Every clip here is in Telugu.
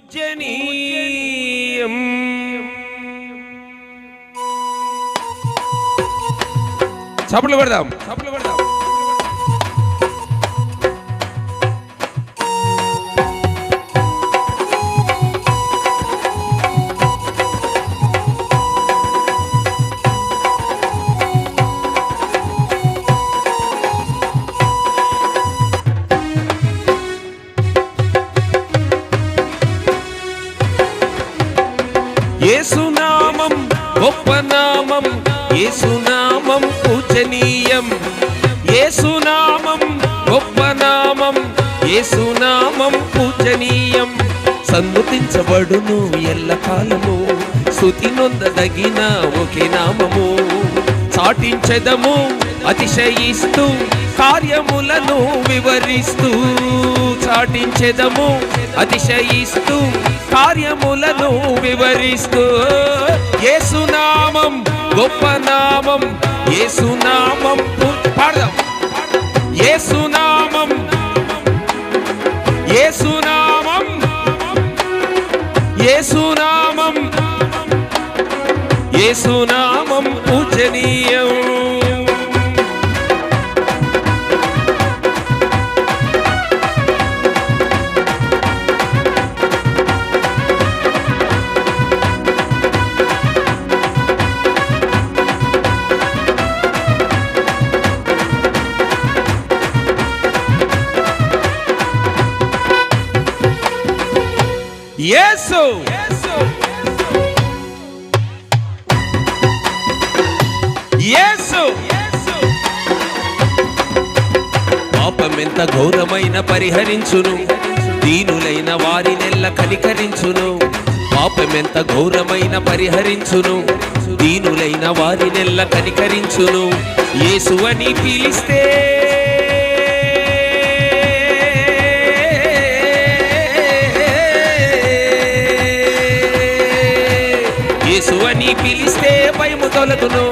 పూజనీయం. చప్పట్లు కొడదాం, చప్పట్లు కొడదాం. యేసునామం గొప్ప నామం, యేసునామం పూజనీయం. యేసునామం గొప్ప నామం, యేసునామం పూజనీయం. సన్నుతించబడును ఎల్లకాలము, స్తుతి నొందదగిన ఒకే నామము. చాటించెదము అతిశయిస్తూ, కార్యములను వివరిస్తూ. చాటించెదము అతిశయిస్తూ, కార్యములను వివరిస్తూ. యేసునామం గొప్ప నామం, యేసునామం పాడదాం. యేసునామం, యేసునామం, యేసునామం, యేసునామం పూజనీయం. యేసు యేసు పాపమెంత ఘోరమైన పరిహరించును, దీనులైన వారినెల్ల కనికరించును. పాపమెంత ఘోరమైన పరిహరించును, దీనులైన వారినెల్ల కనికరించును. యేసు అని పిలిస్తే యేసు అని పిలిస్తే భయము తొలగును,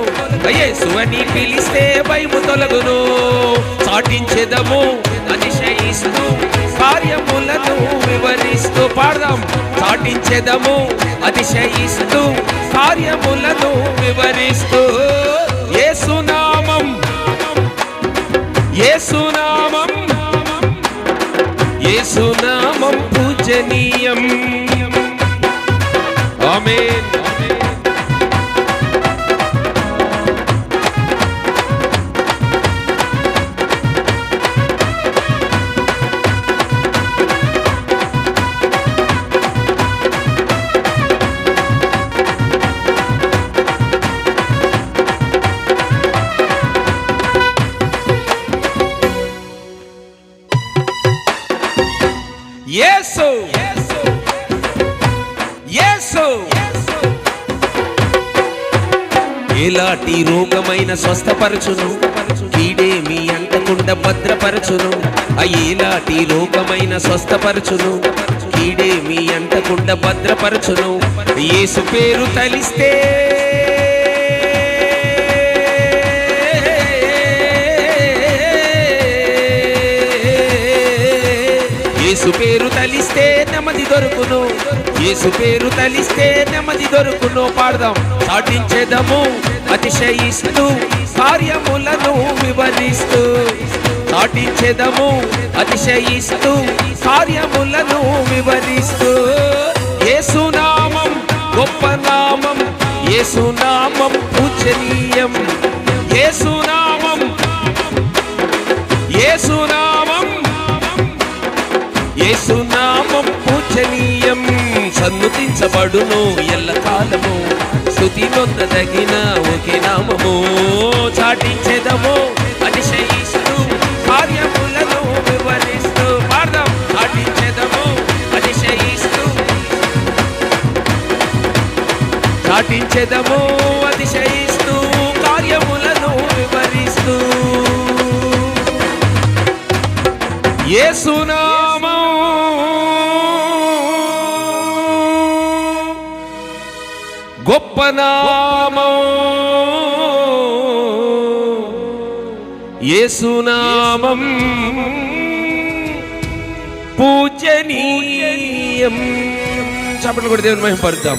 యేసు అని పిలిస్తే భయము తొలగును. చాటించెదము అతిశయిస్తూ, కార్యములను వివరిస్తూ. పాడదాం. చాటించెదము అతిశయిస్తూ, కార్యములను వివరిస్తూ. యేసునామం, యేసునామం, యేసునామం పూజనీయం. ఆమేన్. యేసు, యేసు ఎలాంటి రోగమైన స్వస్థపరచును, కీడేమి అంటకుండా భద్రపరచును. ఎలాంటి రోగమైన స్వస్థపరచును, కీడేమి అంటకుండా భద్రపరచును. యేసు పేరు తలిస్తే యేసు పేరు తలిస్తే నెమ్మది దొరుకును, యేసు పేరు తలిస్తే నెమ్మది దొరుకును. పాడదాం. చాటించెదము అతిశయిస్తూ, కార్యములను వివరిస్తూ. చాటించెదము అతిశయిస్తూ, కార్యములను వివరిస్తూ. యేసునామం గొప్ప నామం, యేసునామం పూజనీయం. యేసునామం, యేసునామం, యేసునామం పూజనీయం. సన్నుతించబడును ఎల్లకాలము, స్తుతి నొందదగిన ఒకే నామము. చాటించెదము అతిశయిస్తూ, కార్యములను వివరిస్తూ. పాడదాం. చాటించెదము అతిశయిస్తూ, చాటించెదము అతిశయిస్తూ, కార్యములను వివరిస్తూ. యేసునామం గొప్ప నామం, యేసునామం పూజనీయం. చప్పట్లు కూడా దేవుని మహిమపరుద్దాం.